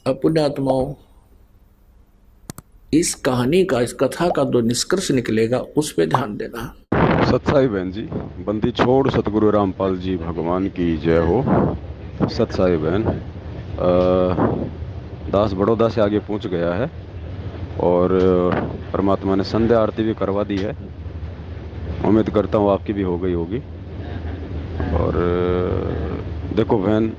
अब पुण्यात्माओं, इस कहानी का, इस कथा का जो निष्कर्ष निकलेगा उस पे ध्यान देना। सत्साई बहन जी, बंदी छोड़ सतगुरु रामपाल जी भगवान की जय हो। सत्साई बहन, दास बड़ौदा से आगे पहुंच गया है और परमात्मा ने संध्या आरती भी करवा दी है। उम्मीद करता हूँ आपकी भी हो गई होगी। और देखो बहन,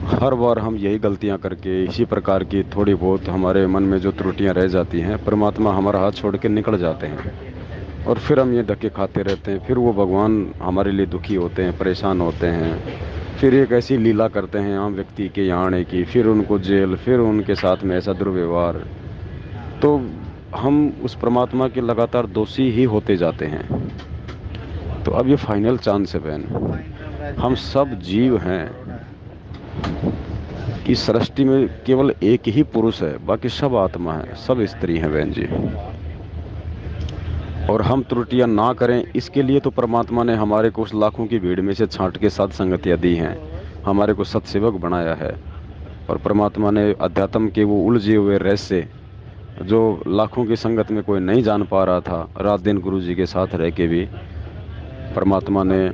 हर बार हम यही गलतियां करके, इसी प्रकार की थोड़ी बहुत हमारे मन में जो त्रुटियां रह जाती हैं, परमात्मा हमारा हाथ छोड़ के निकल जाते हैं और फिर हम ये धक्के खाते रहते हैं। फिर वो भगवान हमारे लिए दुखी होते हैं, परेशान होते हैं। फिर एक ऐसी लीला करते हैं आम व्यक्ति के यहाँ आने की, फिर उनको जेल, फिर उनके साथ में ऐसा दुर्व्यवहार। तो हम उस परमात्मा के लगातार दोषी ही होते जाते हैं। तो अब ये फाइनल चांस है बहन, हम सब जीव हैं। इस सृष्टि में केवल एक ही पुरुष है, बाकी सब आत्मा है, सब स्त्री हैं बहन जी। और हम त्रुटियां ना करें, इसके लिए तो परमात्मा ने हमारे को उस लाखों की भीड़ में से छांट के साथ संगतियां दी हैं, हमारे को सत्सेवक बनाया है। और परमात्मा ने अध्यात्म के वो उलझे हुए रहस्य, जो लाखों की संगत में कोई नहीं जान पा रहा था, रात दिन गुरु जी के साथ रह के भी परमात्मा ने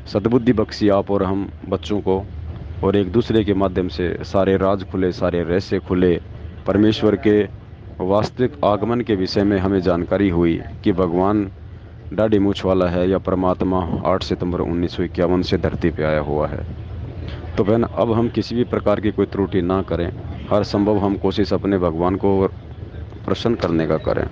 सद्बुद्धि बख्शी आप और हम बच्चों को। और एक दूसरे के माध्यम से सारे राज खुले, सारे रहस्य खुले। परमेश्वर के वास्तविक आगमन के विषय में हमें जानकारी हुई कि भगवान दाढ़ी मूछ वाला है या परमात्मा 8 सितंबर 1951 से धरती पे आया हुआ है। तो बहन, अब हम किसी भी प्रकार की कोई त्रुटि ना करें। हर संभव हम कोशिश अपने भगवान को प्रसन्न करने का करें।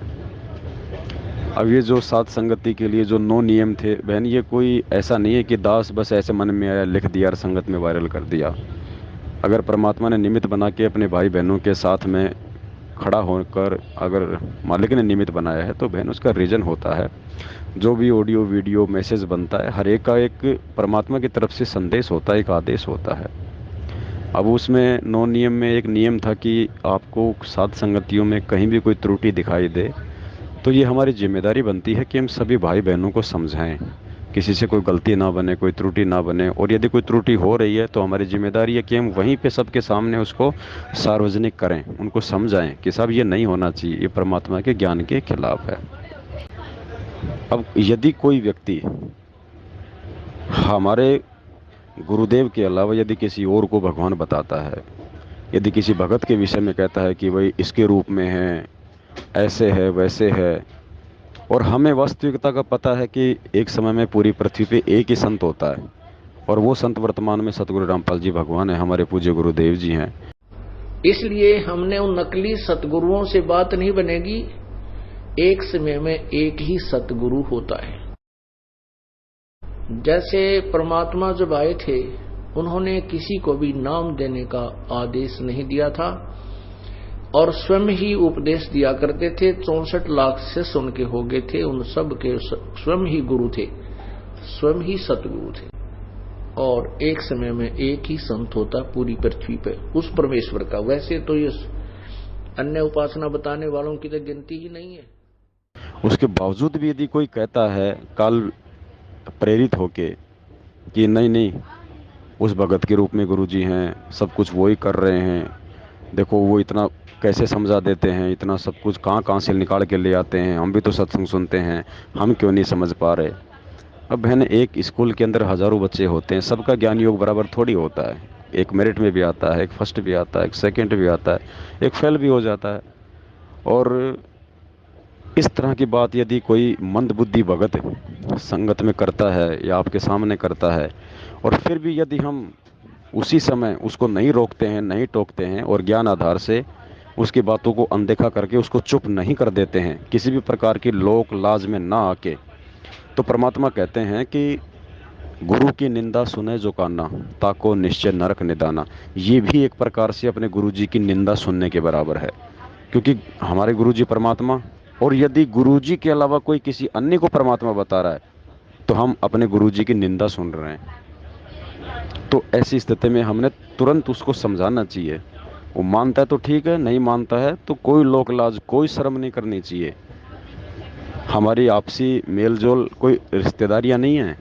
अब ये जो सात संगति के लिए जो 9 नियम थे बहन, ये कोई ऐसा नहीं है कि दास बस ऐसे मन में आया लिख दिया और संगत में वायरल कर दिया। अगर परमात्मा ने निमित्त बना के अपने भाई बहनों के साथ में खड़ा होकर, अगर मालिक ने निमित्त बनाया है, तो बहन उसका रीजन होता है। जो भी ऑडियो वीडियो मैसेज बनता है, हर एक का एक परमात्मा की तरफ से संदेश होता है, एक आदेश होता है। अब उसमें 9 नियम में एक नियम था कि आपको सात संगतियों में कहीं भी कोई त्रुटि दिखाई दे, तो ये हमारी जिम्मेदारी बनती है कि हम सभी भाई बहनों को समझाएं, किसी से कोई गलती ना बने, कोई त्रुटि ना बने। और यदि कोई त्रुटि हो रही है तो हमारी जिम्मेदारी है कि हम वहीं पे सबके सामने उसको सार्वजनिक करें, उनको समझाएं कि साहब ये नहीं होना चाहिए, ये परमात्मा के ज्ञान के खिलाफ है। अब यदि कोई व्यक्ति हमारे गुरुदेव के अलावा यदि किसी और को भगवान बताता है, यदि किसी भगत के विषय में कहता है कि भाई इसके रूप में है, ऐसे है, वैसे है, और हमें वास्तविकता का पता है कि एक समय में पूरी पृथ्वी पे एक ही संत होता है, और वो संत वर्तमान में सतगुरु रामपाल जी भगवान है, हमारे पूज्य गुरुदेव जी हैं। इसलिए हमने उन नकली सतगुरुओं से बात नहीं बनेगी। एक समय में एक ही सतगुरु होता है। जैसे परमात्मा जब आए थे, उन्होंने किसी को भी नाम देने का आदेश नहीं दिया था और स्वयं ही उपदेश दिया करते थे। 64 लाख शिष्य उनके हो गए थे, उन सब के स्वयं ही गुरु थे, स्वयं ही सतगुरु थे। और एक समय में एक ही संत होता पूरी पृथ्वी पे, उस परमेश्वर का। वैसे तो ये अन्य उपासना बताने वालों की तो गिनती ही नहीं है। उसके बावजूद भी यदि कोई कहता है काल प्रेरित होके कि नहीं नहीं, उस भगत के रूप में गुरु जी हैं, सब कुछ वो ही कर रहे हैं, देखो वो इतना कैसे समझा देते हैं, इतना सब कुछ कहाँ कहाँ से निकाल के ले आते हैं, हम भी तो सत्संग सुनते हैं, हम क्यों नहीं समझ पा रहे। अब बहन, एक स्कूल के अंदर हजारों बच्चे होते हैं, सबका ज्ञान योग बराबर थोड़ी होता है। एक मेरिट में भी आता है, एक फर्स्ट भी आता है, एक सेकंड भी आता है, एक फेल भी हो जाता है। और इस तरह की बात यदि कोई मंदबुद्धि भगत संगत में करता है या आपके सामने करता है, और फिर भी यदि हम उसी समय उसको नहीं रोकते हैं, नहीं टोकते हैं, और ज्ञान आधार से उसकी बातों को अनदेखा करके उसको चुप नहीं कर देते हैं, किसी भी प्रकार की लोक लाज में ना आके, तो परमात्मा कहते हैं कि गुरु की निंदा सुने जो काना, ताको निश्चय नरक निदाना। ये भी एक प्रकार से अपने गुरु जी की निंदा सुनने के बराबर है, क्योंकि हमारे गुरु जी परमात्मा, और यदि गुरु जी के अलावा कोई किसी अन्य को परमात्मा बता रहा है, तो हम अपने गुरु जी की निंदा सुन रहे हैं। तो ऐसी स्थिति में हमने तुरंत उसको समझाना चाहिए। वो मानता है तो ठीक है, नहीं मानता है तो कोई लोक लाज, कोई शर्म नहीं करनी चाहिए। हमारी आपसी मेल जोल कोई रिश्तेदारियां नहीं हैं,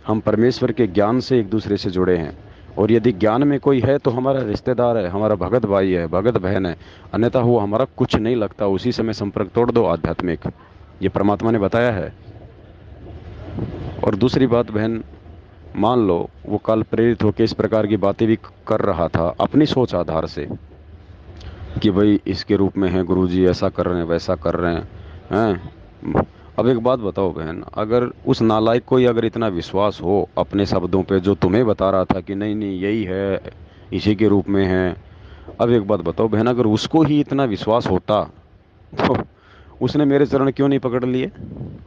हम परमेश्वर के ज्ञान से एक दूसरे से जुड़े हैं। और यदि ज्ञान में कोई है तो हमारा रिश्तेदार है, हमारा भगत भाई है, भगत बहन है, अन्यथा वो हमारा कुछ नहीं लगता। उसी समय संपर्क तोड़ दो आध्यात्मिक, ये परमात्मा ने बताया है। और दूसरी बात बहन, मान लो वो कल प्रेरित होकर इस प्रकार की बातें भी कर रहा था अपनी सोच आधार से कि भाई इसके रूप में है गुरुजी, ऐसा कर रहे हैं वैसा कर रहे हैं। अब एक बात बताओ बहन, अगर उस नालायक को ही अगर इतना विश्वास हो अपने शब्दों पे, जो तुम्हें बता रहा था कि नहीं नहीं यही है, इसी के रूप में है, अब एक बात बताओ बहन, अगर उसको ही इतना विश्वास होता तो उसने मेरे चरण क्यों नहीं पकड़ लिए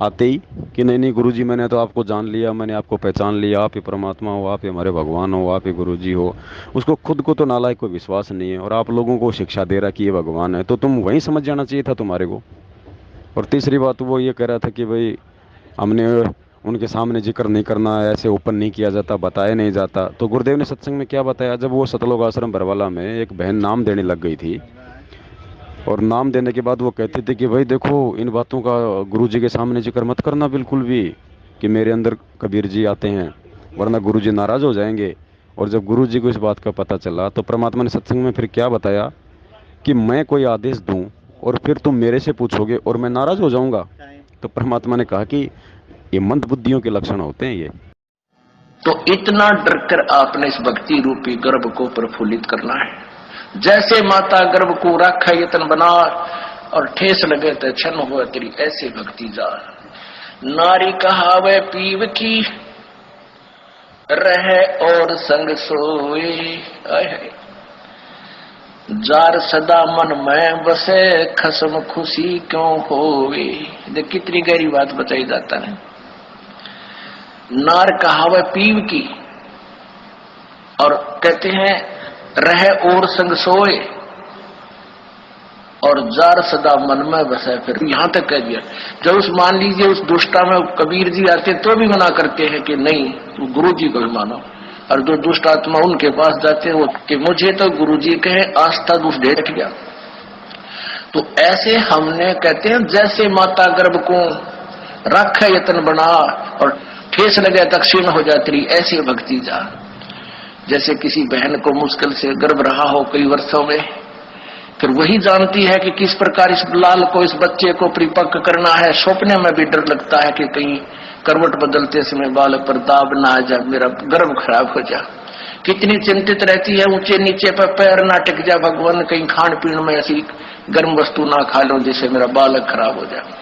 आते ही कि नहीं नहीं गुरुजी मैंने तो आपको जान लिया, मैंने आपको पहचान लिया, आप ही परमात्मा हो, आप ही हमारे भगवान हो, आप ही गुरुजी हो। उसको खुद को तो नालायक को विश्वास नहीं है और आप लोगों को शिक्षा दे रहा कि ये भगवान है, तो तुम वहीं समझ जाना चाहिए था तुम्हारे को। और तीसरी बात वो ये कह रहा था कि भाई हमने उनके सामने जिक्र नहीं करना, ऐसे ओपन नहीं किया जाता, बताया नहीं जाता। तो गुरुदेव ने सत्संग में क्या बताया, जब वो सतलोक आश्रम बरवाला में एक बहन नाम देने लग गई थी और नाम देने के बाद वो कहते थे कि भाई देखो इन बातों का गुरुजी के सामने जिक्र मत करना बिल्कुल भी, कि मेरे अंदर कबीर जी आते हैं वरना गुरुजी नाराज हो जाएंगे। और जब गुरुजी को इस बात का पता चला तो परमात्मा ने सत्संग में फिर क्या बताया कि मैं कोई आदेश दूं और फिर तुम मेरे से पूछोगे और मैं नाराज हो जाऊंगा। तो परमात्मा ने कहा कि ये मंद बुद्धियों के लक्षण होते हैं ये। तो इतना डर कर आपने इस भक्ति रूपी गर्भ को प्रफुल्लित करना है। जैसे माता गर्भ को राखा यतन बना और ठेस लगे तो क्षण हुआ तेरी ऐसे भक्ति जा। नारी कहावे पीव की रहे और संग सोए, जार सदा मन में बसे खसम खुशी क्यों होवे। देख कितनी गहरी बात बताई जाता है। नार कहावे पीव की, और कहते हैं रहे और संग सोए, और जार सदा मन में बसे। फिर यहां तक कह दिया, जब उस मान लीजिए उस दुष्टा में कबीर जी आते तो भी मना करते हैं कि नहीं गुरु जी को भी मानो, और जो दुष्ट आत्मा उनके पास जाते हैं वो कि मुझे तो गुरु जी कहे आस्था दुष्ट दे रख गया। तो ऐसे हमने कहते हैं जैसे माता गर्भ को रख यतन बना और ठेस लगे तक क्षीण हो जाती रही, ऐसी भक्ति जा। जैसे किसी बहन को मुश्किल से गर्भ रहा हो कई वर्षों में, फिर वही जानती है कि किस प्रकार इस लाल को, इस बच्चे को परिपक्व करना है। सपने में भी डर लगता है कि कहीं करवट बदलते समय बालक पर दाब ना आ जाए, मेरा गर्भ खराब हो जाए। कितनी चिंतित रहती है, ऊंचे नीचे पर पैर ना टिक जाए, भगवान कहीं खान पीन में ऐसी गर्म वस्तु ना खा लो जिससे मेरा बालक खराब हो जाए।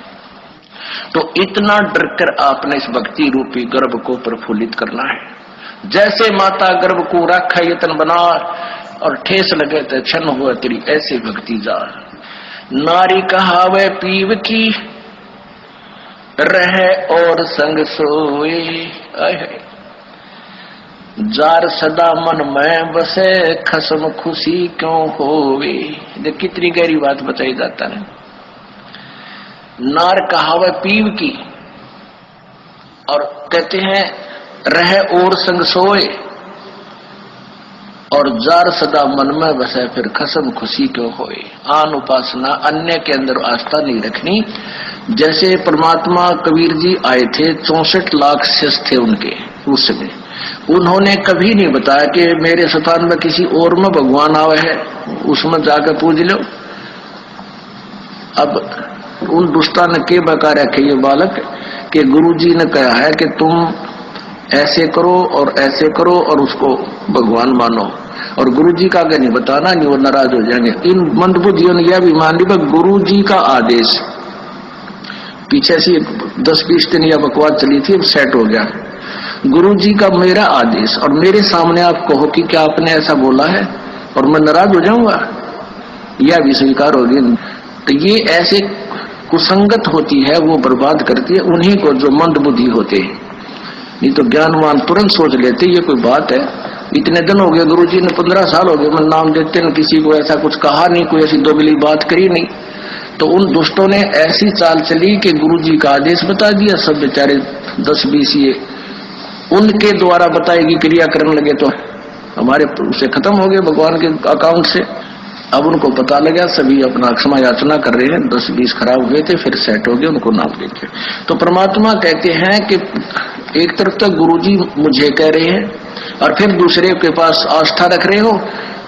तो इतना डर कर आपने इस भक्ति रूपी गर्भ को प्रफुल्लित करना है। जैसे माता गर्भ को राखा यतन बना और ठेस लगे तो क्षण हुआ तेरी ऐसे भक्ति जा। नारी कहावे पीव की रहे और संग सोए, जार सदा मन में बसे खसम खुशी क्यों होवे। देख कितनी गहरी बात बताई जाता है। नार कहावे पीव की, और कहते हैं रहे और संग सोए, और जार सदा मन में बसे फिर खसम खुशी क्यों होए। आन उपासना, अन्य के अंदर आस्था नहीं रखनी। जैसे परमात्मा कबीर जी आए थे, 64 लाख शिष्य थे उनके उस समय, उन्होंने कभी नहीं बताया कि मेरे स्थान में किसी और में भगवान आवे है, उसमें जाकर पूज लो। अब उन दुष्टा ने के बका रखे ये बालक कि गुरुजी ने कहा है कि तुम ऐसे करो और ऐसे करो और उसको भगवान मानो, और गुरुजी का आगे नहीं बताना, नहीं वो नाराज हो जाएंगे। इन मंदबुद्धियों ने यह भी मान ली गुरुजी का आदेश, पीछे से 10-20 दिन यह बकवास चली थी, अब सेट हो गया। गुरुजी का मेरा आदेश और मेरे सामने आप कहो कि क्या आपने ऐसा बोला है और मैं नाराज हो जाऊंगा, यह भी स्वीकार होगी। तो ये ऐसे कुसंगत होती है, वो बर्बाद करती है उन्हीं को जो मंद बुद्धि होते हैं। नहीं तो ज्ञानवान तुरंत सोच लेते ये कोई बात है, इतने दिन हो गए गुरुजी ने 15 साल हो गए मैं नाम देते न, किसी को ऐसा कुछ कहा नहीं, कोई ऐसी दोगली बात करी नहीं। तो उन दुष्टों ने ऐसी चाल चली कि गुरुजी का आदेश बता दिया, सब बेचारे 10-20 ये उनके द्वारा बताएगी क्रिया करने लगे, तो हमारे उसे खत्म हो गए भगवान के अकाउंट से। अब उनको पता लगा, सभी अपना क्षमा याचना कर रहे हैं, 10-20 खराब हुए थे फिर सेट हो गए, उनको नाम देते। तो परमात्मा कहते हैं कि एक तरफ तो गुरुजी मुझे कह रहे हैं, और फिर दूसरे के पास आस्था रख रहे हो,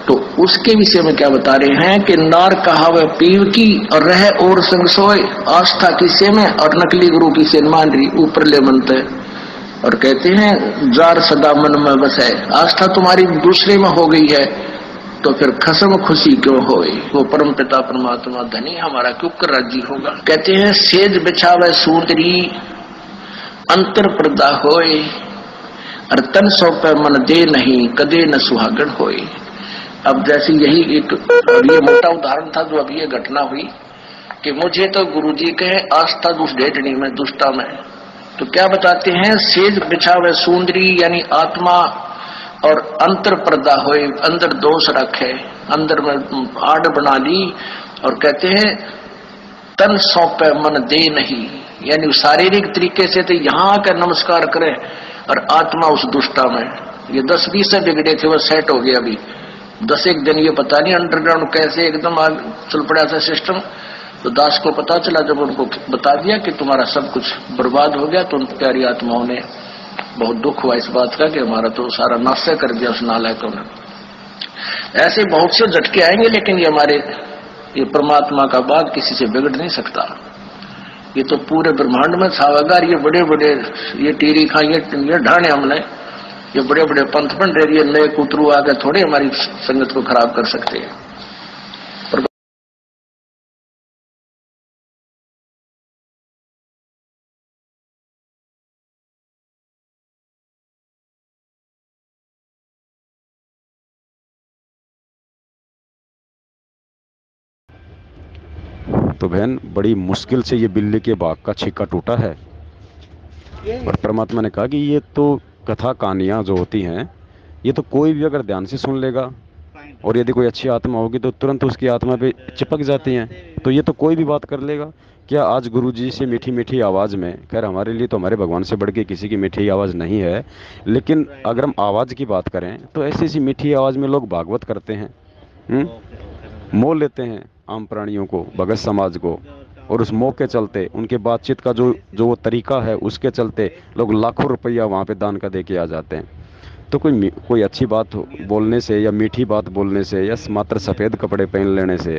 तो उसके विषय में क्या बता रहे हैं कि नार कहावे पीव की और रहे और संग सोए, आस्था किसे में और नकली गुरु की सेन मान रही ऊपर ले मनते। और कहते हैं जार सदा मन में बसे, आस्था तुम्हारी दूसरे में हो गई है तो फिर खसम खुशी क्यों होए, वो परम पिता परमात्मा धनी हमारा क्यों कर राजी होगा। कहते हैं सेज बिछावे सूतरी अंतर पर्दा होए, और तन सौंपे मन दे नहीं कदे न सुहागण होए। अब जैसे यही एक ये मोटा उदाहरण था जो अभी ये घटना हुई कि मुझे तो गुरुजी कहे आस्था दुष्ट डेटनी में दुष्टा में, तो क्या बताते हैं सेज बिछावे सुंदरी यानी आत्मा और अंतर पर्दा होए, अंदर दोष रखे, अंदर में आड़ बना ली। और कहते हैं तन सौंपे मन दे नहीं, यानी शारीरिक तरीके से तो यहाँ आकर नमस्कार करे और आत्मा उस दुष्टा में। ये 10-20 से बिगड़े थे वो सेट हो गया अभी 10 एक दिन, ये पता नहीं अंडरग्राउंड कैसे एकदम चल पड़ा था सिस्टम। तो दास को पता चला जब उनको बता दिया कि तुम्हारा सब कुछ बर्बाद हो गया, तो उन प्यारी आत्माओं ने बहुत दुख हुआ इस बात का कि हमारा तो सारा नाश कर दिया उस नालायकों ने। ऐसे बहुत से झटके आएंगे, लेकिन ये हमारे ये परमात्मा का बाग किसी से बिगड़ नहीं सकता। ये तो पूरे ब्रह्मांड में छावेगा। ये बड़े बड़े ये टीरी खा ये ढाने हमने, ये बड़े बड़े पंथ बन रहे, ये नए कुतरू आगे थोड़े हमारी संगत को खराब कर सकते हैं। तो बहन बड़ी मुश्किल से ये बिल्ली के बाग का छिक्का टूटा है, और परमात्मा ने कहा कि ये तो कथा कहानियाँ जो होती हैं ये तो कोई भी अगर ध्यान से सुन लेगा, और यदि कोई अच्छी आत्मा होगी तो तुरंत उसकी आत्मा पे चिपक जाती हैं, तो ये तो कोई भी बात कर लेगा। क्या आज गुरुजी से मीठी मीठी आवाज़ में, खैर हमारे लिए तो हमारे भगवान से बढ़ के किसी की मीठी आवाज़ नहीं है, लेकिन अगर हम आवाज़ की बात करें तो ऐसी ऐसी मीठी आवाज़ में लोग भागवत करते हैं, मोह लेते हैं आम प्राणियों को, भगत समाज को, और उस मोह के चलते उनके बातचीत का जो वो तरीका है उसके चलते लोग लाखों रुपया वहाँ पे दान का दे के आ जाते हैं। तो कोई अच्छी बात बोलने से या मीठी बात बोलने से या मात्र सफ़ेद कपड़े पहन लेने से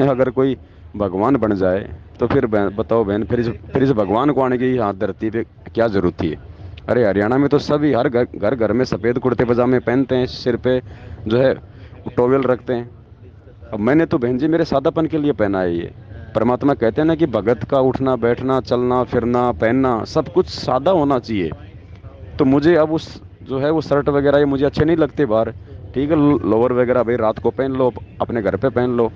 अगर कोई भगवान बन जाए तो फिर बताओ बहन, फिर इस भगवान को आने की हाथ धरती पे क्या ज़रूरत थी। अरे हरियाणा में तो सभी हर घर में सफ़ेद कुर्ते पजामे पहनते हैं, सिर पे जो है टॉवेल रखते हैं। अब मैंने तो बहन जी मेरे सादापन के लिए पहना है ये। परमात्मा कहते हैं ना कि भगत का उठना बैठना चलना फिरना पहनना सब कुछ सादा होना चाहिए। तो मुझे अब उस जो है वो शर्ट वगैरह ये मुझे अच्छे नहीं लगते बाहर, ठीक है, लोअर वगैरह भाई रात को पहन लो, अपने घर पे पहन लो,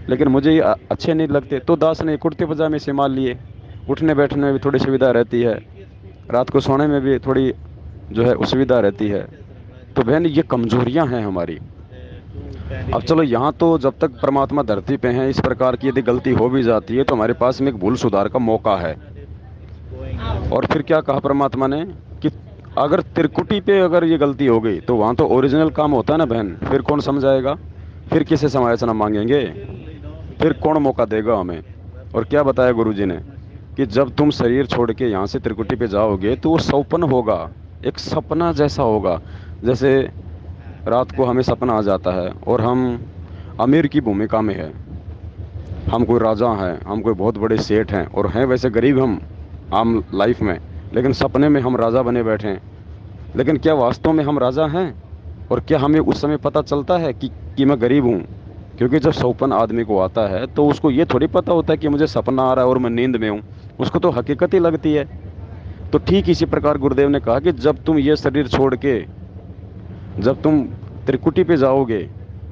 लेकिन मुझे ये अच्छे नहीं लगते। तो दास ने कुर्ते पजामे से मान लिए, उठने बैठने में भी थोड़ी सुविधा रहती है, रात को सोने में भी थोड़ी जो है सुविधा रहती है। तो बहन ये कमजोरियां हैं हमारी। अब चलो यहाँ तो जब तक परमात्मा धरती पे हैं, इस प्रकार की यदि गलती हो भी जाती है तो हमारे पास में एक भूल सुधार का मौका है। और फिर क्या कहा परमात्मा ने कि अगर त्रिकुटी पे अगर ये गलती हो गई तो वहाँ तो ओरिजिनल काम होता है ना बहन, फिर कौन समझाएगा, फिर किसे समायोजन मांगेंगे, फिर कौन मौका देगा हमें। और क्या बताया गुरुजी ने कि जब तुम शरीर छोड़ के यहाँ से त्रिकुटी पे जाओगे तो वो सौपन होगा, एक सपना जैसा होगा। जैसे रात को हमें सपना आ जाता है और हम अमीर की भूमिका में है, हम कोई राजा हैं, हम कोई बहुत बड़े सेठ हैं, और हैं वैसे गरीब हम आम लाइफ में, लेकिन सपने में हम राजा बने बैठे हैं। लेकिन क्या वास्तव में हम राजा हैं? और क्या हमें उस समय पता चलता है कि मैं गरीब हूँ? क्योंकि जब सौपन आदमी को आता है तो उसको ये थोड़ी पता होता है कि मुझे सपना आ रहा है और मैं नींद में हूँ, उसको तो हकीकत ही लगती है। तो ठीक इसी प्रकार गुरुदेव ने कहा कि जब तुम ये शरीर छोड़ के जब तुम त्रिकुटी पे जाओगे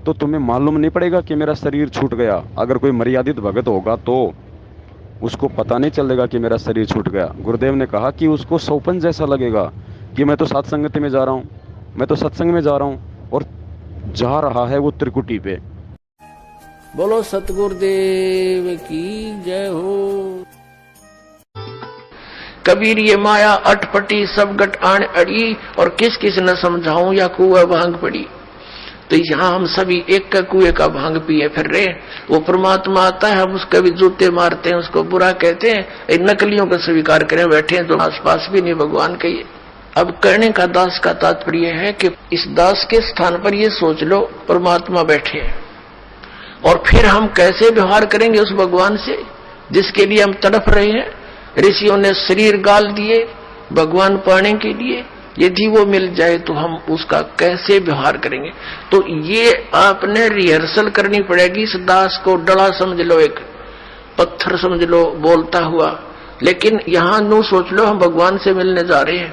तो तुम्हें मालूम नहीं पड़ेगा कि मेरा शरीर छूट गया। अगर कोई मर्यादित भगत होगा तो उसको पता नहीं चलेगा कि मेरा शरीर छूट गया। गुरुदेव ने कहा कि उसको सौपन जैसा लगेगा कि मैं तो सत्संगति में जा रहा हूँ, मैं तो सत्संग में जा रहा हूँ, और जा रहा है वो त्रिकुटी पे। बोलो सतगुरुदेव की जय हो। कबीर ये माया अटपटी सब गट आन अड़ी, और किस किस न समझाऊं या कुआ भांग पड़ी। तो यहाँ हम सभी एक का कुएं का भांग पिए फिर रहे। वो परमात्मा आता है, हम उसके भी जूते मारते हैं, उसको बुरा कहते हैं, नकलियों को स्वीकार करें बैठे हैं तो आसपास भी नहीं भगवान के। अब कहने का दास का तात्पर्य है कि इस दास के स्थान पर ये सोच लो परमात्मा बैठे हैं, और फिर हम कैसे व्यवहार करेंगे उस भगवान से जिसके लिए हम तड़प रहे हैं। ऋषियों ने शरीर गाल दिए भगवान पाने के लिए, यदि वो मिल जाए तो हम उसका कैसे व्यवहार करेंगे। तो ये आपने रिहर्सल करनी पड़ेगी। इस दास को डला समझ लो, एक पत्थर समझ लो बोलता हुआ, लेकिन यहां नू सोच लो हम भगवान से मिलने जा रहे हैं।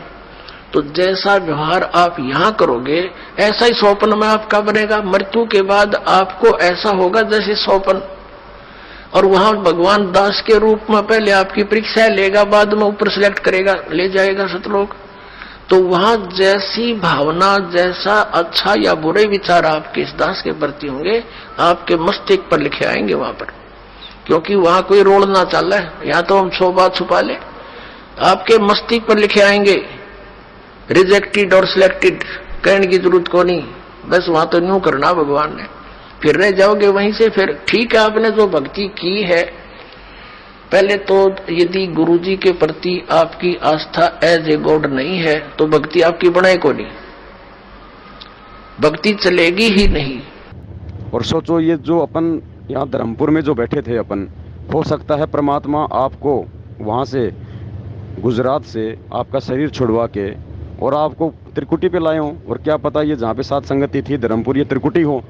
तो जैसा व्यवहार आप यहां करोगे ऐसा ही स्वप्न में आपका बनेगा। मृत्यु के बाद आपको ऐसा होगा जैसे स्वप्न, और वहां भगवान दास के रूप में पहले आपकी परीक्षा लेगा, बाद में ऊपर सिलेक्ट करेगा, ले जाएगा सतलोक। तो वहां जैसी भावना, जैसा अच्छा या बुरे विचार आपके इस दास के प्रति होंगे, आपके मस्तिष्क पर लिखे आएंगे वहां पर, क्योंकि वहां कोई रोल ना चल है, या तो हम 100 बात छुपा ले, आपके मस्तिष्क पर लिखे आएंगे। रिजेक्टेड और सिलेक्टेड कहने की जरूरत को नहीं, बस वहां तो न्यू करना भगवान ने, फिर रह जाओगे वहीं से। फिर ठीक है, आपने जो भक्ति की है, पहले तो यदि गुरुजी के प्रति आपकी आस्था एज ए गॉड नहीं है तो भक्ति आपकी बनाए को नहीं, भक्ति चलेगी ही नहीं। और सोचो ये जो अपन यहाँ धर्मपुर में जो बैठे थे अपन, हो सकता है परमात्मा आपको वहाँ से गुजरात से आपका शरीर छुड़वा के और आपको त्रिकुटी पे लाए हों, और क्या पता ये जहाँ पे सात संगति थी धर्मपुर ये त्रिकुटी हो,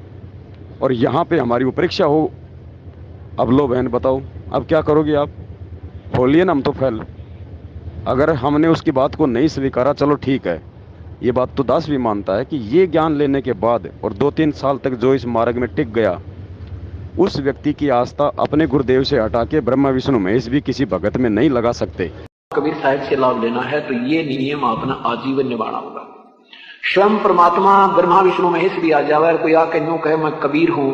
और यहाँ पे हमारी वो परीक्षा हो। अब लो बहन बताओ अब क्या करोगे आप, खोलिए ना हम तो फैल। अगर हमने उसकी बात को नहीं स्वीकारा, चलो ठीक है, ये बात तो दास भी मानता है कि ये ज्ञान लेने के बाद और 2-3 साल तक जो इस मार्ग में टिक गया, उस व्यक्ति की आस्था अपने गुरुदेव से हटा के ब्रह्मा विष्णु महेश भी किसी भगत में नहीं लगा सकते। कबीर साहिब से लाभ लेना है तो ये नियम अपना आजीवन निभाना होगा। स्वयं परमात्मा ब्रह्मा विष्णु महेश भी आ जावे, कोई आके यूं कहे मैं कबीर हूं,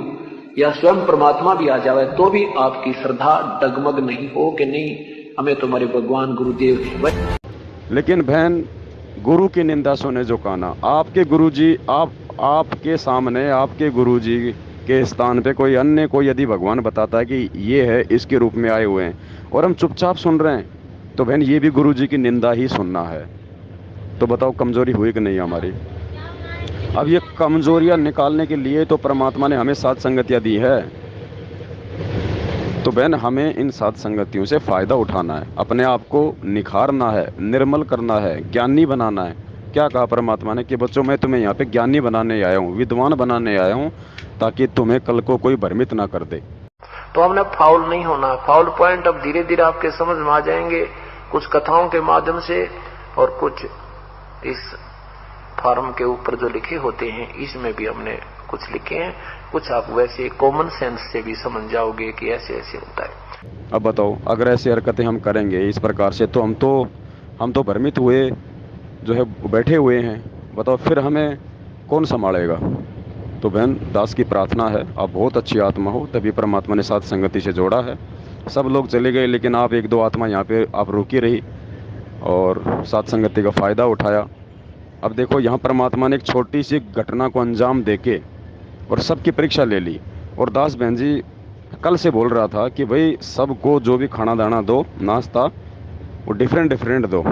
या स्वयं परमात्मा भी आ जावे, तो भी आपकी श्रद्धा डगमग नहीं हो कि नहीं हमें तुम्हारे भगवान गुरुदेव। लेकिन बहन गुरु की निंदा सुने जो काना, आपके गुरुजी आपके सामने आपके गुरुजी के स्थान पे कोई अन्य कोई यदि भगवान बताता है कि ये है इसके रूप में आए हुए हैं और हम चुपचाप सुन रहे हैं, तो बहन ये भी गुरुजी की निंदा ही सुनना है। तो बताओ कमजोरी हुई कि नहीं हमारी। अब ये कमजोरियां निकालने के लिए तो परमात्मा ने हमें सात संगतियां दी है, तो बहन हमें इन सात संगतियों से फायदा उठाना है, अपने आप को निखारना है, निर्मल करना है, ज्ञानी बनाना है। क्या कहा परमात्मा ने कि बच्चों मैं तुम्हें यहाँ पे ज्ञानी बनाने आया हूँ, विद्वान बनाने आया हूँ, ताकि तुम्हें कल को कोई भ्रमित ना कर दे। तो हमने फाउल नहीं होना। फाउल पॉइंट अब धीरे धीरे आपके समझ में आ जाएंगे, कुछ कथाओं के माध्यम से और कुछ इस फॉर्म के ऊपर जो लिखे होते हैं इसमें भी हमने कुछ लिखे हैं, कुछ आप वैसे कॉमन सेंस से भी समझ जाओगे कि ऐसे ऐसे होता है। अब बताओ अगर ऐसी हरकतें हम करेंगे इस प्रकार से, तो हम तो भ्रमित हुए जो है बैठे हुए हैं, बताओ फिर हमें कौन संभालेगा। तो बहन दास की प्रार्थना है आप बहुत अच्छी आत्मा हो, तभी परमात्मा ने साथ संगति से जोड़ा है। सब लोग चले गए लेकिन आप 1-2 आत्मा यहाँ पे आप रुकी रही और साथ संगति का फ़ायदा उठाया। अब देखो यहाँ परमात्मा ने एक छोटी सी घटना को अंजाम देके और सबकी परीक्षा ले ली। और दास बहन जी कल से बोल रहा था कि भाई सबको जो भी खाना दाना दो, नाश्ता, वो डिफरेंट दो,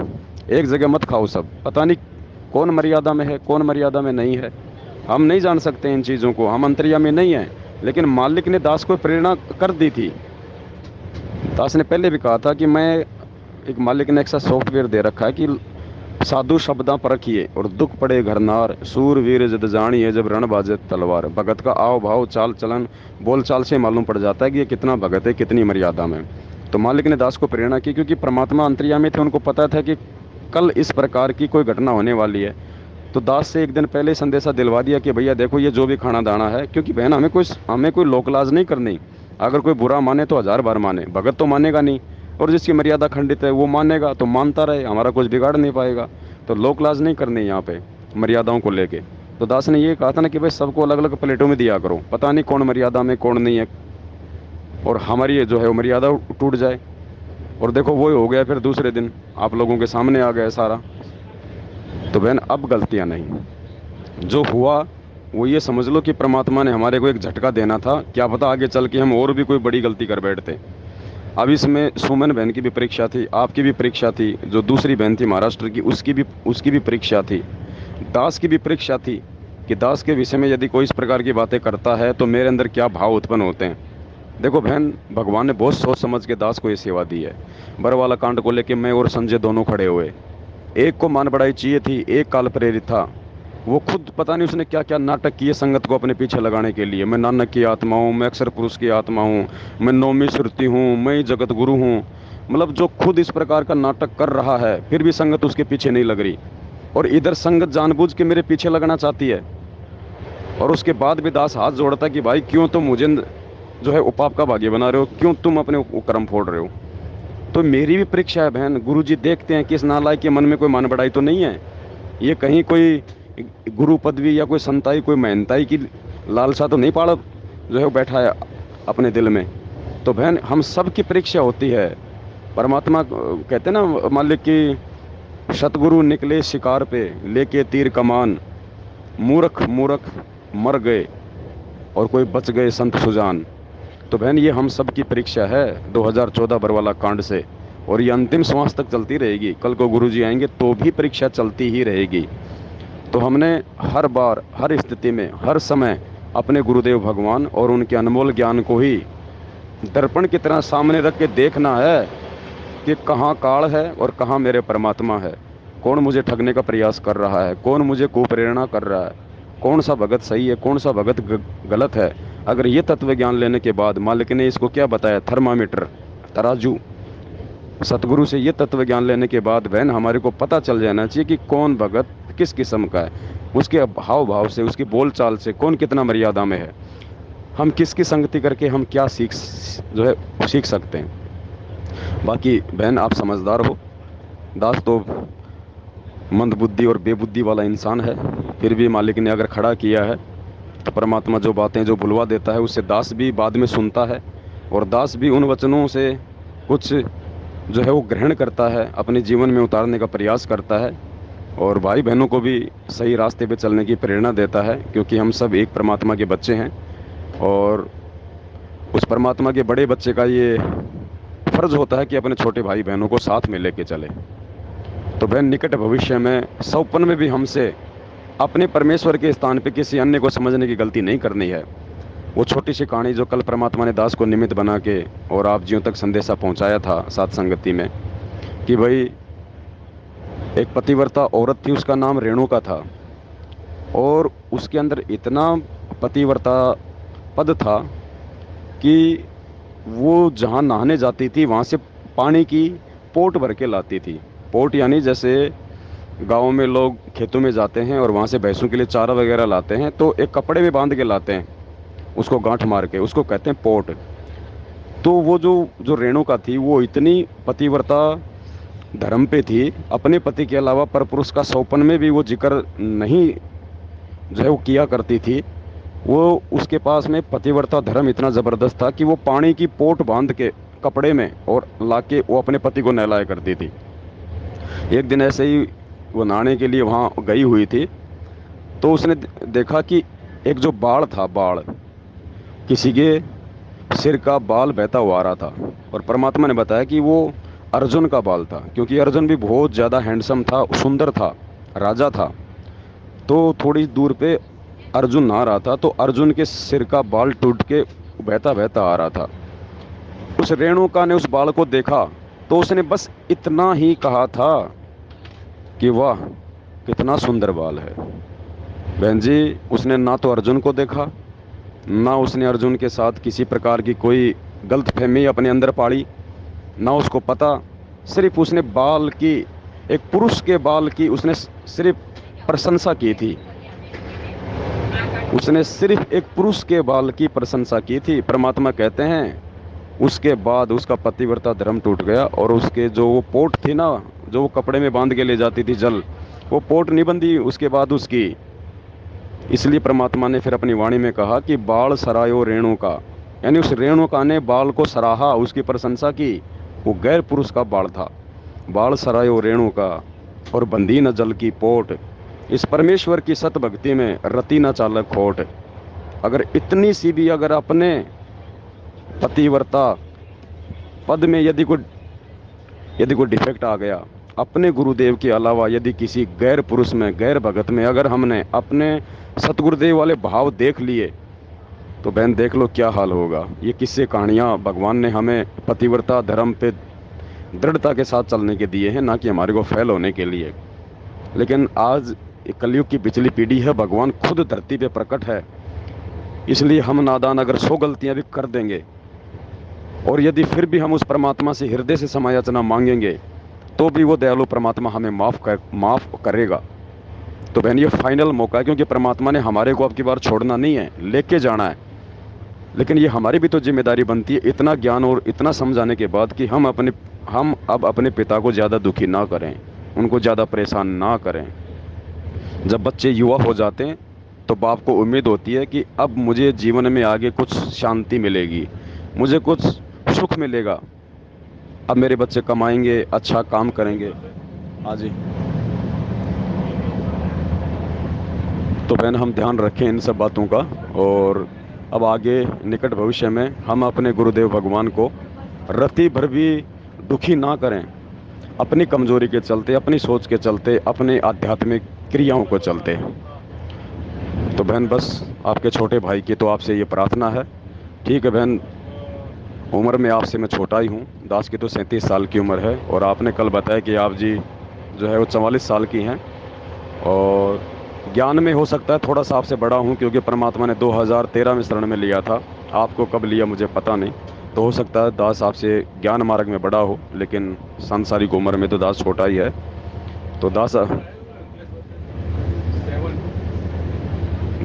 एक जगह मत खाओ सब। पता नहीं कौन मर्यादा में है कौन मर्यादा में नहीं है, हम नहीं जान सकते इन चीज़ों को, हम अंतर्यामी नहीं हैं। लेकिन मालिक ने दास को प्रेरणा कर दी थी। दास ने पहले भी कहा था कि मैं एक मालिक ने एक सा सॉफ्टवेयर दे रखा है कि साधु शब्दा परखिए और दुख पड़े घरनार, सूरवीर जद जानिए जब रण बाजे तलवार। भगत का आव भाव चाल चलन बोल चाल से मालूम पड़ जाता है कि ये कितना भगत है, कितनी मर्यादा में। तो मालिक ने दास को प्रेरणा की क्योंकि परमात्मा अंतर्यामी थे, उनको पता था कि कल इस प्रकार की कोई घटना होने वाली है। तो दास से एक दिन पहले संदेशा दिलवा दिया कि भैया देखो ये जो भी खाना दाना है, क्योंकि बहन हमें कोई लोकलाज नहीं करनी। अगर कोई बुरा माने तो 1000 बार माने, भगत तो मानेगा नहीं, और जिसकी मर्यादा खंडित है वो मानेगा तो मानता रहे, हमारा कुछ बिगाड़ नहीं पाएगा। तो लोकलाज नहीं करनी यहाँ पे मर्यादाओं को लेके। तो दास ने ये कहा था ना कि भाई सबको अलग अलग प्लेटों में दिया करो, पता नहीं कौन मर्यादा में कौन नहीं है, और हमारी जो है वो मर्यादा टूट जाए। और देखो वो हो गया, फिर दूसरे दिन आप लोगों के सामने आ गया सारा। तो बहन अब गलतियाँ नहीं, जो हुआ वो ये समझ लो कि परमात्मा ने हमारे को एक झटका देना था, क्या पता आगे चल के हम और भी कोई बड़ी गलती कर बैठते। अब इसमें सुमन बहन की भी परीक्षा थी, आपकी भी परीक्षा थी, जो दूसरी बहन थी महाराष्ट्र की उसकी भी परीक्षा थी, दास की भी परीक्षा थी कि दास के विषय में यदि कोई इस प्रकार की बातें करता है तो मेरे अंदर क्या भाव उत्पन्न होते हैं। देखो बहन, भगवान ने बहुत सोच समझ के दास को ये सेवा दी है। बरवाला कांड को लेके मैं और संजय दोनों खड़े हुए, एक को मान बढ़ाई चाहिए थी, एक काल प्रेरित था। वो खुद पता नहीं उसने क्या क्या नाटक किए संगत को अपने पीछे लगाने के लिए। मैं नानक की आत्मा हूँ, मैं अक्षर पुरुष की आत्मा हूँ, मैं नौमी श्रुति हूँ, मैं ही जगत गुरु हूँ। मतलब जो खुद इस प्रकार का नाटक कर रहा है, फिर भी संगत उसके पीछे नहीं लग रही, और इधर संगत जानबूझ के मेरे पीछे लगना चाहती है। और उसके बाद भी दास हाथ जोड़ता कि भाई क्यों तुम मुझे जो है उपाप का भागी बना रहे हो, क्यों तुम अपने कर्म फोड़ रहे हो। तो मेरी भी परीक्षा है बहन। गुरुजी देखते हैं कि इस नालायक के मन में कोई मान बढ़ाई तो नहीं है, ये कहीं कोई गुरु पदवी या कोई संताई, कोई महंताई की लालसा तो नहीं पाड़ जो है बैठा है अपने दिल में। तो बहन, हम सब की परीक्षा होती है। परमात्मा कहते हैं ना मालिक की, सतगुरु निकले शिकार पे लेके तीर कमान, मूर्ख मूर्ख मर गए और कोई बच गए संत सुजान। तो बहन, ये हम सब की परीक्षा है 2014 बरवाला कांड से, और ये अंतिम श्वास तक चलती रहेगी। कल को गुरुजी आएंगे तो भी परीक्षा चलती ही रहेगी। तो हमने हर बार, हर स्थिति में, हर समय अपने गुरुदेव भगवान और उनके अनमोल ज्ञान को ही दर्पण की तरह सामने रख के देखना है कि कहाँ काल है और कहाँ मेरे परमात्मा है, कौन मुझे ठगने का प्रयास कर रहा है, कौन मुझे कुप्रेरणा कर रहा है, कौन सा भगत सही है, कौन सा भगत गलत है। अगर ये तत्व ज्ञान लेने के बाद, मालिक ने इसको क्या बताया, थर्मामीटर, तराजू, सतगुरु से ये तत्व ज्ञान लेने के बाद बहन हमारे को पता चल जाना चाहिए कि कौन भगत किस किस्म का है, उसके हाव भाव से, उसकी बोलचाल से कौन कितना मर्यादा में है, हम किसकी संगति करके हम क्या सीख सकते हैं। बाकी बहन, आप समझदार हो, दास तो मंदबुद्धि और बेबुद्धि वाला इंसान है, फिर भी मालिक ने अगर खड़ा किया है तो परमात्मा जो बातें जो बुलवा देता है उससे दास भी बाद में सुनता है, और दास भी उन वचनों से कुछ जो है वो ग्रहण करता है, अपने जीवन में उतारने का प्रयास करता है, और भाई बहनों को भी सही रास्ते पे चलने की प्रेरणा देता है, क्योंकि हम सब एक परमात्मा के बच्चे हैं, और उस परमात्मा के बड़े बच्चे का ये फर्ज होता है कि अपने छोटे भाई बहनों को साथ में लेके चले। तो बहन, निकट भविष्य में सौपन में भी हमसे अपने परमेश्वर के स्थान पे किसी अन्य को समझने की गलती नहीं करनी है। वो छोटी सी कहानी जो कल परमात्मा ने दास को निमित्त बना के और आप जियों तक संदेशा पहुंचाया था साथ संगति में, कि भाई एक पतिव्रता औरत थी, उसका नाम रेणुका था, और उसके अंदर इतना पतिव्रता पद था कि वो जहाँ नहाने जाती थी वहाँ से पानी की पोट भर के लाती थी। पोट यानी जैसे गाँव में लोग खेतों में जाते हैं और वहाँ से भैंसों के लिए चारा वगैरह लाते हैं, तो एक कपड़े में बांध के लाते हैं, उसको गांठ मार के, उसको कहते हैं पोट। तो वो जो रेणुका थी, वो इतनी पतिव्रता धर्म पे थी, अपने पति के अलावा परपुरुष का सौपन में भी वो जिक्र नहीं जो है वो किया करती थी। वो उसके पास में पतिव्रता धर्म इतना ज़बरदस्त था कि वो पानी की पोट बांध के कपड़े में और लाके वो अपने पति को नहलाया करती थी। एक दिन ऐसे ही वो नहाने के लिए वहाँ गई हुई थी, तो उसने देखा कि एक जो बाल था, बाल किसी के सिर का बाल बहता हुआ आ रहा था, और परमात्मा ने बताया कि वो अर्जुन का बाल था, क्योंकि अर्जुन भी बहुत ज़्यादा हैंडसम था, सुंदर था, राजा था। तो थोड़ी दूर पे अर्जुन नहा रहा था, तो अर्जुन के सिर का बाल टूट के बहता बहता आ रहा था। उस रेणुका ने उस बाल को देखा तो उसने बस इतना ही कहा था कि वाह कितना सुंदर बाल है। बहन जी, उसने ना तो अर्जुन को देखा, ना उसने अर्जुन के साथ किसी प्रकार की कोई गलतफहमी अपने अंदर पाड़ी, ना उसको पता, सिर्फ उसने बाल की, एक पुरुष के बाल की उसने सिर्फ प्रशंसा की थी। उसने सिर्फ एक पुरुष के बाल की प्रशंसा की थी। परमात्मा कहते हैं उसके बाद उसका पतिव्रता धर्म टूट गया, और उसके जो वो पोट थी ना, जो वो कपड़े में बांध के ले जाती थी जल, वो पोट नहीं बंधी उसके बाद उसकी। इसलिए परमात्मा ने फिर अपनी वाणी में कहा कि बाल सरायो रेणुका, यानी उस रेणुका ने बाल को सराहा, उसकी प्रशंसा की। वो गैर पुरुष का बाल था। बाल सरायो रेणुका और बंदी न जल की पोट, इस परमेश्वर की सत भक्ति में रति न चालक खोट। अगर इतनी सी भी अगर अपने पतिव्रता पद में यदि कोई डिफेक्ट आ गया, अपने गुरुदेव के अलावा यदि किसी गैर पुरुष में, गैर भगत में अगर हमने अपने सतगुरुदेव वाले भाव देख लिए, तो बहन देख लो क्या हाल होगा। ये किस्से कहानियाँ भगवान ने हमें पतिव्रता धर्म पे दृढ़ता के साथ चलने के दिए हैं, ना कि हमारे को फेल होने के लिए। लेकिन आज कलयुग की पिछली पीढ़ी है, भगवान खुद धरती पे प्रकट है, इसलिए हम नादान अगर 100 गलतियां भी कर देंगे और यदि फिर भी हम उस परमात्मा से हृदय से क्षमायाचना मांगेंगे, तो भी वो दयालु परमात्मा हमें माफ़ करेगा। तो बहन ये फाइनल मौका है, क्योंकि परमात्मा ने हमारे को अब की बार छोड़ना नहीं है, लेके जाना है। लेकिन ये हमारी भी तो जिम्मेदारी बनती है इतना ज्ञान और इतना समझाने के बाद कि हम अब अपने पिता को ज़्यादा दुखी ना करें, उनको ज़्यादा परेशान ना करें। जब बच्चे युवा हो जाते हैं तो बाप को उम्मीद होती है कि अब मुझे जीवन में आगे कुछ शांति मिलेगी, मुझे कुछ सुख मिलेगा, अब मेरे बच्चे कमाएंगे, अच्छा काम करेंगे। हाँ जी। तो बहन हम ध्यान रखें इन सब बातों का, और अब आगे निकट भविष्य में हम अपने गुरुदेव भगवान को रत्ती भर भी दुखी ना करें, अपनी कमजोरी के चलते, अपनी सोच के चलते, अपने आध्यात्मिक क्रियाओं को चलते। तो बहन बस आपके छोटे भाई की तो आपसे ये प्रार्थना है। ठीक है बहन, उम्र में आपसे मैं छोटा ही हूँ, दास की तो 37 साल की उम्र है, और आपने कल बताया कि आप जी जो है वो 44 साल की हैं, और ज्ञान में हो सकता है थोड़ा सा आपसे बड़ा हूँ, क्योंकि परमात्मा ने 2013 में शरण में लिया था, आपको कब लिया मुझे पता नहीं। तो हो सकता है दास आपसे ज्ञान मार्ग में बड़ा हो, लेकिन सांसारिक उम्र में तो दास छोटा ही है। तो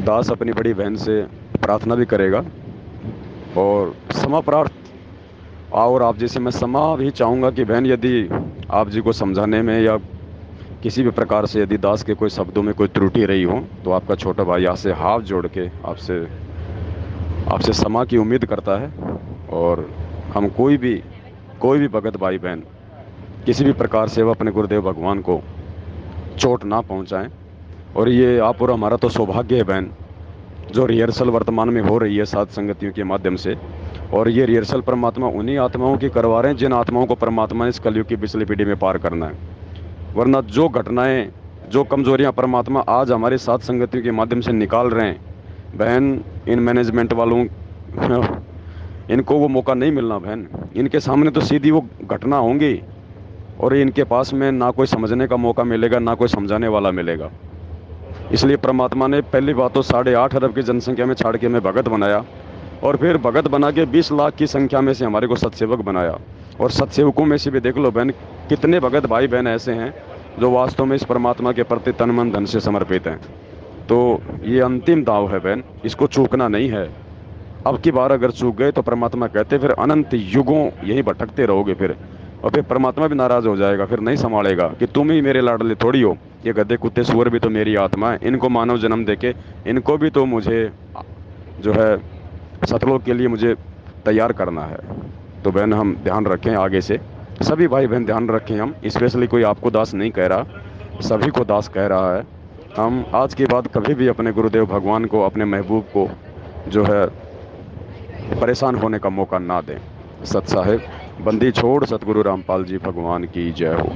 दास अपनी बड़ी बहन से प्रार्थना भी करेगा और क्षमा प्रार्थ, और आप जैसे मैं क्षमा भी चाहूँगा कि बहन यदि आप जी को समझाने में या किसी भी प्रकार से यदि दास के कोई शब्दों में कोई त्रुटि रही हो, तो आपका छोटा भाई आपसे हाथ जोड़ के आपसे क्षमा की उम्मीद करता है। और हम कोई भी भगत भाई बहन किसी भी प्रकार से वह अपने गुरुदेव भगवान को चोट ना पहुंचाएं। और ये आप और हमारा तो सौभाग्य है बहन, जो रिहर्सल वर्तमान में हो रही है सात संगतियों के माध्यम से, और ये रिहर्सल परमात्मा उन्हीं आत्माओं की करवा रहे हैं जिन आत्माओं को परमात्मा ने इस कलयुग की पिछली पीढ़ी में पार करना है। वरना जो घटनाएं, जो कमजोरियां परमात्मा आज हमारे सात संगतियों के माध्यम से निकाल रहे हैं बहन, इन मैनेजमेंट वालों इनको वो मौका नहीं मिलना बहन। इनके सामने तो सीधी वो घटना होंगी, और इनके पास में ना कोई समझने का मौका मिलेगा, ना कोई समझाने वाला मिलेगा। इसलिए परमात्मा ने पहली बात तो 8.5 अरब की जनसंख्या में छाड़ के हमें भगत बनाया, और फिर भगत बना के 20 लाख की संख्या में से हमारे को सत्सेवक बनाया। और सत्सेवकों में से भी देख लो बहन, कितने भगत भाई बहन ऐसे हैं जो वास्तव में इस परमात्मा के प्रति तन मन धन से समर्पित हैं। तो ये अंतिम दाव है बहन, इसको चूकना नहीं है। अब की बार अगर चूक गए तो परमात्मा कहते फिर अनंत युगों यहीं भटकते रहोगे फिर, और फिर परमात्मा भी नाराज हो जाएगा, फिर नहीं संभालेगा कि तुम ही मेरे लाडले थोड़ी हो, ये गधे कुत्ते सुअर भी तो मेरी आत्मा है, इनको मानव जन्म देके इनको भी तो मुझे जो है सतलोक के लिए मुझे तैयार करना है। तो बहन हम ध्यान रखें, आगे से सभी भाई बहन ध्यान रखें। हम स्पेशली कोई आपको दास नहीं कह रहा, सभी को दास कह रहा है। हम आज के बाद कभी भी अपने गुरुदेव भगवान को, अपने महबूब को जो है परेशान होने का मौका ना दें। सत साहिब बंदी छोड़ सतगुरु रामपाल जी भगवान की जय हो।